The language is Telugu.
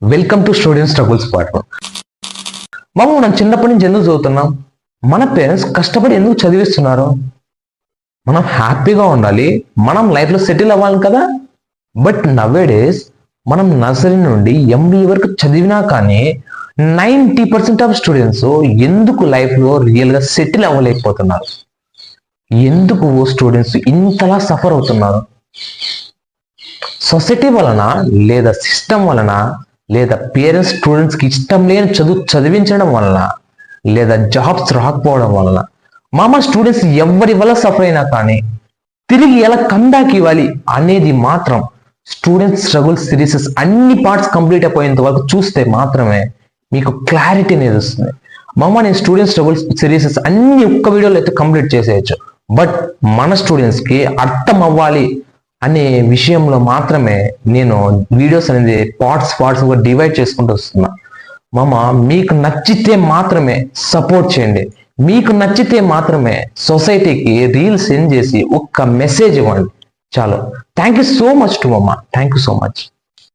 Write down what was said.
Welcome to student struggles part. మనం చిన్నప్పటి నుంచి ఎందుకు చదువుతున్నాం? మన పేరెంట్స్ కష్టపడి ఎందుకు చదివిస్తున్నారు? మనం హ్యాపీగా ఉండాలి, మనం లైఫ్లో సెటిల్ అవ్వాలి కదా. బట్ నవేడేస్ మనం నర్సరీ నుండి ఎంబీఏ వరకు చదివినా కానీ 90% ఆఫ్ స్టూడెంట్స్ ఎందుకు లైఫ్లో రియల్గా సెటిల్ అవ్వలేకపోతున్నారు? ఎందుకు స్టూడెంట్స్ ఇంతలా సఫర్ అవుతున్నారు? సొసైటీ వలన, లేదా సిస్టమ్ వలన, లేదా పేరెంట్స్ స్టూడెంట్స్కి ఇష్టం లేని చదివించడం వలన, లేదా జాబ్స్ రాకపోవడం వలన, స్టూడెంట్స్ ఎవరి వల్ల సఫర్ అయినా కానీ తిరిగి ఎలా కంబ్యాక్ ఇవ్వాలి అనేది మాత్రం స్టూడెంట్ స్ట్రగుల్ సిరీసెస్ అన్ని పార్ట్స్ కంప్లీట్ అయిపోయేంత వరకు చూస్తే మాత్రమే మీకు క్లారిటీ అనేది వస్తుంది. నేను స్టూడెంట్ స్ట్రగుల్ సిరీసెస్ అన్ని ఒక్క వీడియోలో అయితే కంప్లీట్ చేసేయచ్చు. బట్ మన స్టూడెంట్స్కి అర్థం అవ్వాలి అనే విషయంలో మాత్రమే నేను వీడియోస్ అనేది పార్ట్స్గా డివైడ్ చేసుకుంటూ వస్తున్నా. మీకు నచ్చితే మాత్రమే సపోర్ట్ చేయండి, మీకు నచ్చితే మాత్రమే సొసైటీకి రీల్ సెండ్ చేసి ఒక్క మెసేజ్ ఇవ్వండి చాలు. Thank you so much to thank you so much.